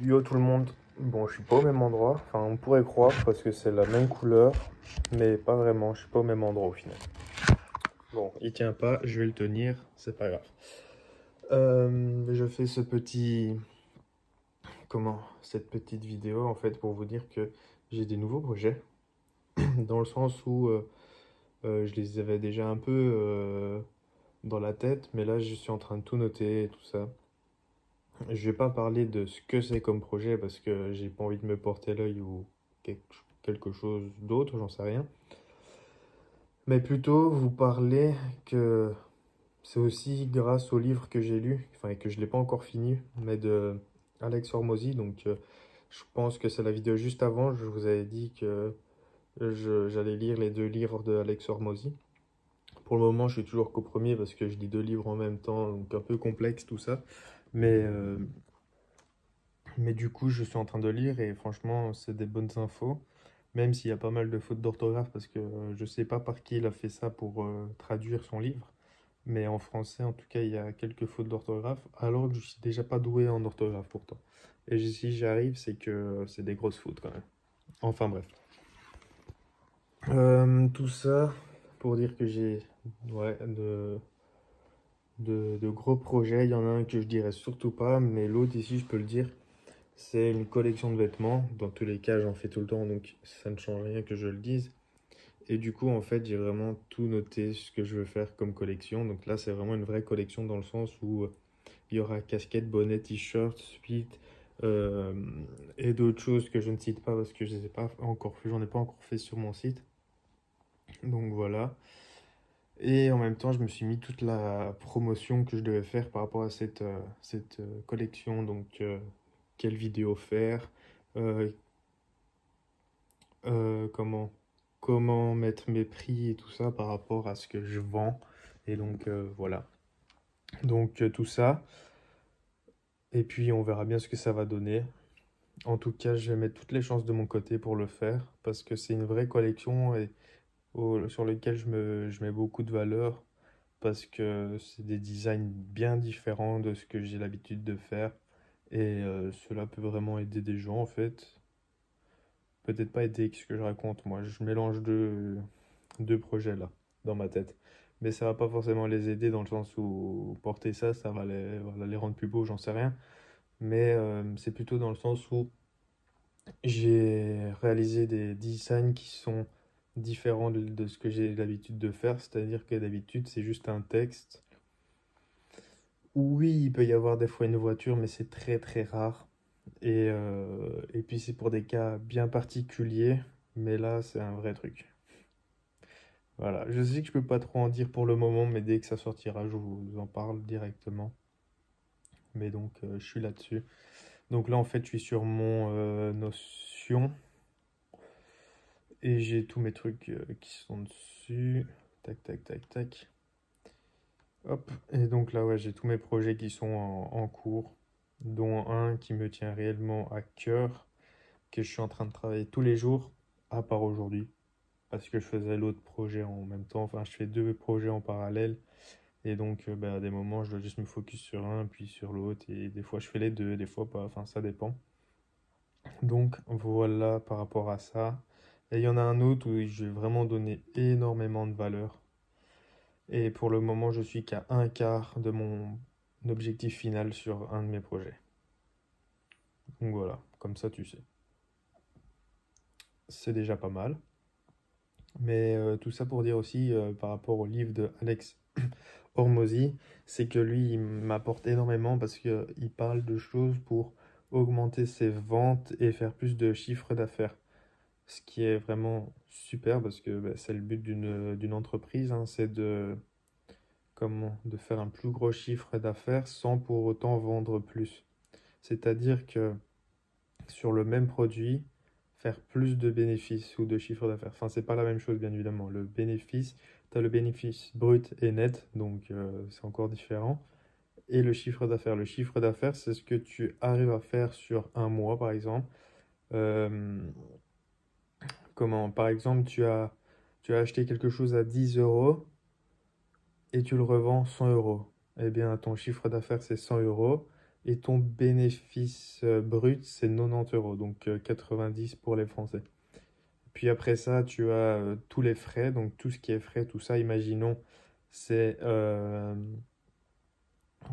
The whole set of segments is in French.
Yo tout le monde, bon je suis pas au même endroit, enfin on pourrait croire parce que c'est la même couleur, mais pas vraiment, je suis pas au même endroit au final. Bon, il tient pas, je vais le tenir, c'est pas grave. Je fais cette petite vidéo en fait pour vous dire que j'ai des nouveaux projets, dans le sens où je les avais déjà un peu dans la tête, mais là je suis en train de tout noter et tout ça. Je vais pas parler de ce que c'est comme projet parce que j'ai pas envie de me porter l'œil ou quelque chose d'autre, j'en sais rien. Mais plutôt vous parler que c'est aussi grâce au livre que j'ai lu, enfin et que je l'ai pas encore fini, mais de Alex Hormozy. Donc je pense que c'est la vidéo juste avant, je vous avais dit que j'allais lire les deux livres de Alex Hormozy. Pour le moment, je suis toujours qu'au premier parce que je lis deux livres en même temps, donc un peu complexe tout ça. Mais Mais du coup, je suis en train de lire et franchement, c'est des bonnes infos. Même s'il y a pas mal de fautes d'orthographe parce que je sais pas par qui il a fait ça pour traduire son livre. Mais en français, en tout cas, il y a quelques fautes d'orthographe, alors que je suis déjà pas doué en orthographe pourtant. Et si j'y arrive, c'est que c'est des grosses fautes quand même. Enfin bref. Tout ça pour dire que j'ai ouais, de gros projets. Il y en a un que je dirais surtout pas, mais l'autre ici, je peux le dire. C'est une collection de vêtements. Dans tous les cas, j'en fais tout le temps, donc ça ne change rien que je le dise. Et du coup, en fait, j'ai vraiment tout noté ce que je veux faire comme collection. Donc là, c'est vraiment une vraie collection dans le sens où il y aura casquette, bonnet, t-shirt, sweat euh, et d'autres choses que je ne cite pas parce que je les ai pas encore fait, j'en ai pas encore fait sur mon site. Donc voilà. Et en même temps, je me suis mis toute la promotion que je devais faire par rapport à cette collection. Donc, quelle vidéo faire, euh, comment mettre mes prix et tout ça par rapport à ce que je vends. Et donc, voilà. Donc, tout ça. Et puis, on verra bien ce que ça va donner. En tout cas, je vais mettre toutes les chances de mon côté pour le faire parce que c'est une vraie collection et sur lequel je mets beaucoup de valeur parce que c'est des designs bien différents de ce que j'ai l'habitude de faire et cela peut vraiment aider des gens en fait. Peut-être pas aider ce que je raconte, moi je mélange deux projets là dans ma tête. Mais ça va pas forcément les aider dans le sens où porter ça, ça va voilà, les rendre plus beaux, j'en sais rien. Mais c'est plutôt dans le sens où j'ai réalisé des designs qui sont différents de ce que j'ai l'habitude de faire. C'est-à-dire que d'habitude, c'est juste un texte. Oui, il peut y avoir des fois une voiture, mais c'est très très rare. Et puis c'est pour des cas bien particuliers, mais là, c'est un vrai truc. Voilà, je sais que je peux pas trop en dire pour le moment, mais dès que ça sortira, je vous en parle directement. Mais donc, je suis là-dessus. Donc là, en fait, je suis sur mon Notion et j'ai tous mes trucs qui sont dessus. Tac, tac, tac, tac. Hop. Et donc là, ouais, j'ai tous mes projets qui sont en cours, dont un qui me tient réellement à cœur, que je suis en train de travailler tous les jours, à part aujourd'hui, parce que je faisais l'autre projet en même temps. Enfin, je fais deux projets en parallèle. Et donc, bah, à des moments, je dois juste me focus sur un, puis sur l'autre. Et des fois, je fais les deux, des fois pas. Enfin, ça dépend. Donc, voilà par rapport à ça. Et il y en a un autre où je vais vraiment donner énormément de valeur. Et pour le moment, je suis qu'à un quart de mon objectif final sur un de mes projets. Donc voilà, comme ça, tu sais. C'est déjà pas mal. Mais tout ça pour dire aussi, par rapport au livre de Alex Hormozy, c'est que lui, il m'apporte énormément parce qu'il parle de choses pour augmenter ses ventes et faire plus de chiffre d'affaires. Ce qui est vraiment super parce que bah, c'est le but d'une entreprise, hein, c'est de faire un plus gros chiffre d'affaires sans pour autant vendre plus. C'est-à-dire que sur le même produit, faire plus de bénéfices ou de chiffre d'affaires. Enfin, c'est pas la même chose, bien évidemment. Le bénéfice, tu as le bénéfice brut et net, donc c'est encore différent. Et le chiffre d'affaires. Le chiffre d'affaires, c'est ce que tu arrives à faire sur un mois, par exemple. Euh, par exemple, tu as acheté quelque chose à 10 euros et tu le revends 100 euros. Eh bien, ton chiffre d'affaires, c'est 100 euros. Et ton bénéfice brut, c'est 90 euros, donc 90 pour les Français. Puis après ça, tu as tous les frais, donc tout ce qui est frais, tout ça, imaginons, c'est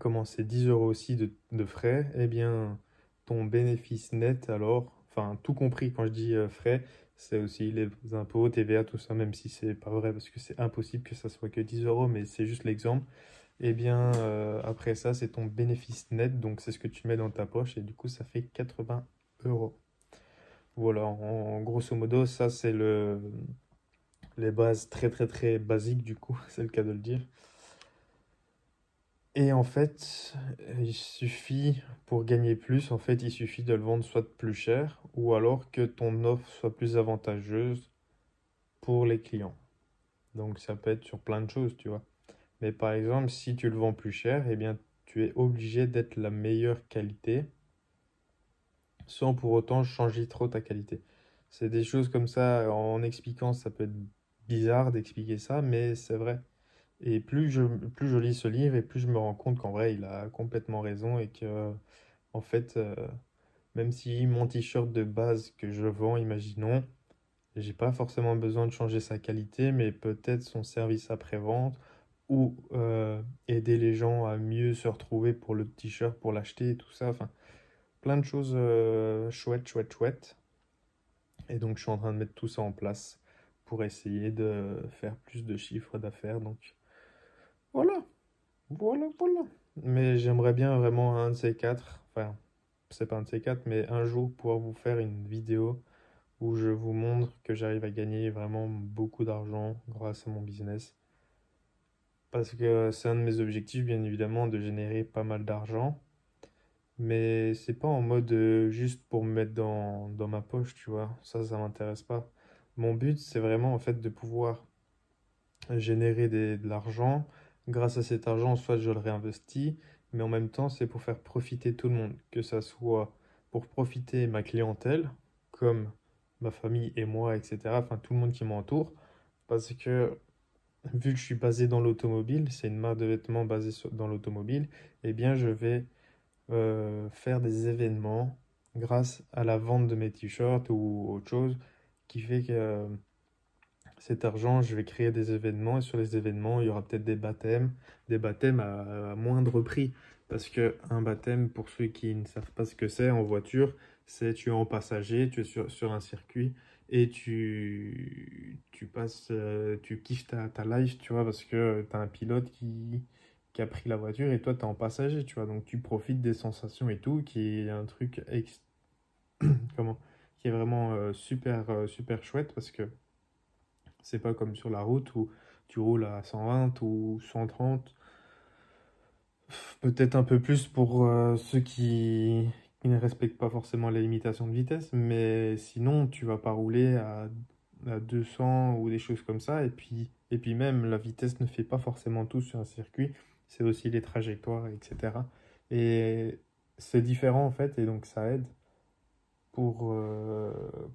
comment c'est 10 euros aussi de frais, eh bien, ton bénéfice net, alors, enfin, tout compris, quand je dis frais, c'est aussi les impôts, TVA, tout ça, même si c'est pas vrai, parce que c'est impossible que ça soit que 10 euros, mais c'est juste l'exemple. Eh bien, après ça, c'est ton bénéfice net, donc c'est ce que tu mets dans ta poche, et du coup, ça fait 80 euros. Voilà, en grosso modo, ça, c'est les bases très, très, très basiques, du coup, c'est le cas de le dire. Et en fait, il suffit, pour gagner plus, en fait, il suffit de le vendre soit plus cher, ou alors que ton offre soit plus avantageuse pour les clients. Donc ça peut être sur plein de choses, tu vois. Mais par exemple, si tu le vends plus cher, eh bien, tu es obligé d'être la meilleure qualité, sans pour autant changer trop ta qualité. C'est des choses comme ça, en expliquant, ça peut être bizarre d'expliquer ça, mais c'est vrai. Et plus je lis ce livre, et plus je me rends compte qu'en vrai, il a complètement raison et que, en fait, même si mon t-shirt de base que je vends, imaginons, j'ai pas forcément besoin de changer sa qualité, mais peut-être son service après-vente ou aider les gens à mieux se retrouver pour le t-shirt, pour l'acheter et tout ça. Enfin, plein de choses chouettes, chouettes, chouettes. Et donc, je suis en train de mettre tout ça en place pour essayer de faire plus de chiffres d'affaires. Donc, voilà. Voilà, voilà. Mais j'aimerais bien vraiment un de ces quatre, enfin, c'est pas un de ces quatre, mais un jour pouvoir vous faire une vidéo où je vous montre que j'arrive à gagner vraiment beaucoup d'argent grâce à mon business. Parce que c'est un de mes objectifs, bien évidemment, de générer pas mal d'argent. Mais c'est pas en mode juste pour me mettre dans ma poche, tu vois. Ça m'intéresse pas. Mon but, c'est vraiment en fait de pouvoir générer de l'argent. Grâce à cet argent, soit je le réinvestis, mais en même temps, c'est pour faire profiter tout le monde, que ça soit pour profiter ma clientèle, comme ma famille et moi, etc. Enfin, tout le monde qui m'entoure, parce que vu que je suis basé dans l'automobile, c'est une marque de vêtements basée dans l'automobile, eh bien, je vais faire des événements grâce à la vente de mes t-shirts ou autre chose, qui fait que cet argent, je vais créer des événements et sur les événements, il y aura peut-être des baptêmes à moindre prix. Parce que un baptême, pour ceux qui ne savent pas ce que c'est en voiture, c'est tu es en passager, tu es sur un circuit et tu passes, tu kiffes ta life, tu vois, parce que tu as un pilote qui a pris la voiture et toi, tu es en passager, tu vois. Donc tu profites des sensations et tout, qui est un truc comment, qui est vraiment super, super chouette parce que c'est pas comme sur la route où tu roules à 120 ou 130. Peut-être un peu plus pour ceux qui ne respectent pas forcément les limitations de vitesse, mais sinon tu vas pas rouler à 200 ou des choses comme ça. Et puis même, la vitesse ne fait pas forcément tout sur un circuit, c'est aussi les trajectoires, etc. Et c'est différent en fait, et donc ça aide pour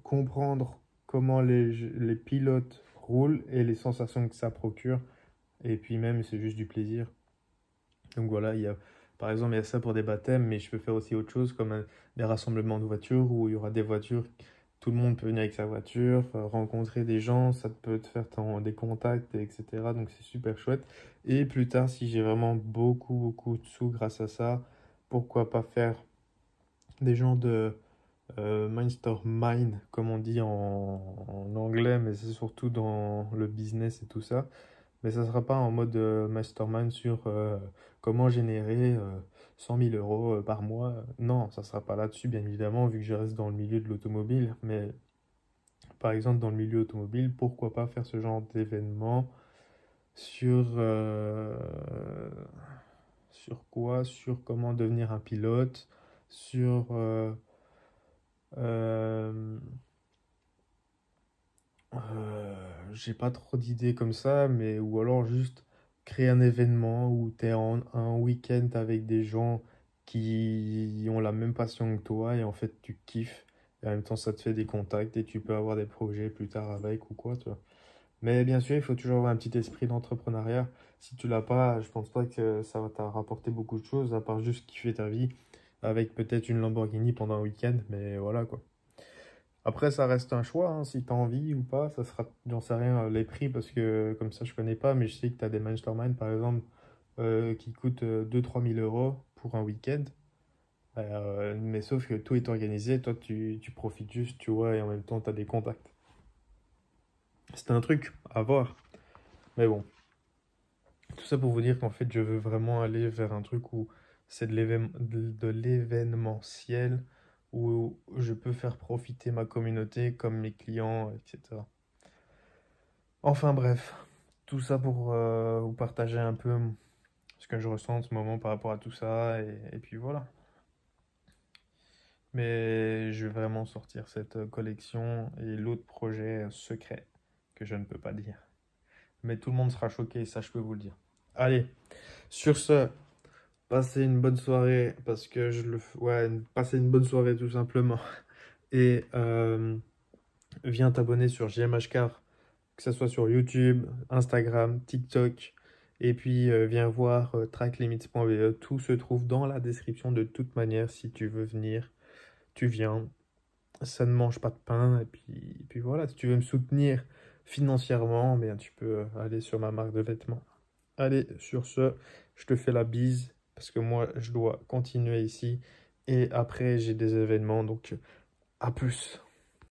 comprendre comment les pilotes roulent et les sensations que ça procure. Et puis même, c'est juste du plaisir. Donc voilà, par exemple, il y a ça pour des baptêmes, mais je peux faire aussi autre chose, comme des rassemblements de voitures où il y aura des voitures, tout le monde peut venir avec sa voiture, rencontrer des gens, ça peut te faire des contacts, etc. Donc c'est super chouette. Et plus tard, si j'ai vraiment beaucoup, beaucoup de sous grâce à ça, pourquoi pas faire des genres de mastermind, comme on dit en anglais, mais c'est surtout dans le business et tout ça. Mais ça ne sera pas en mode mastermind sur comment générer 100 000 euros par mois. Non, ça ne sera pas là-dessus, bien évidemment, vu que je reste dans le milieu de l'automobile. Mais par exemple, dans le milieu automobile, pourquoi pas faire ce genre d'événement sur, sur quoi? Sur comment devenir un pilote, sur euh, j'ai pas trop d'idées comme ça, mais ou alors juste créer un événement où tu es en un week-end avec des gens qui ont la même passion que toi et en fait tu kiffes et en même temps ça te fait des contacts et tu peux avoir des projets plus tard avec ou quoi, tu vois. Mais bien sûr, il faut toujours avoir un petit esprit d'entrepreneuriat. Si tu l'as pas, je pense pas que ça va te rapporter beaucoup de choses à part juste kiffer ta vie avec peut-être une Lamborghini pendant un week-end, mais voilà quoi. Après, ça reste un choix, hein, si t'as envie ou pas, ça sera, j'en sais rien, les prix, parce que comme ça je connais pas, mais je sais que t'as des Mastermind par exemple, qui coûtent 2 000 à 3 000 € pour un week-end. Mais sauf que tout est organisé, toi tu profites juste, tu vois, et en même temps t'as des contacts. C'est un truc à voir. Mais bon, tout ça pour vous dire qu'en fait je veux vraiment aller vers un truc où c'est de l'événementiel, où je peux faire profiter ma communauté comme mes clients, etc. Enfin bref, tout ça pour vous partager un peu ce que je ressens en ce moment par rapport à tout ça, et puis voilà. Mais je vais vraiment sortir cette collection et l'autre projet secret que je ne peux pas dire. Mais tout le monde sera choqué, ça je peux vous le dire. Allez, sur ce, passez une bonne soirée parce que ouais, passez une bonne soirée tout simplement. Et viens t'abonner sur JMHCar, que ce soit sur YouTube, Instagram, TikTok. Et puis viens voir tracklimits.be. Tout se trouve dans la description de toute manière. Si tu veux venir, tu viens. Ça ne mange pas de pain. Et puis voilà, si tu veux me soutenir financièrement, bien, tu peux aller sur ma marque de vêtements. Allez, sur ce, je te fais la bise parce que moi, je dois continuer ici. Et après, j'ai des événements, donc à plus.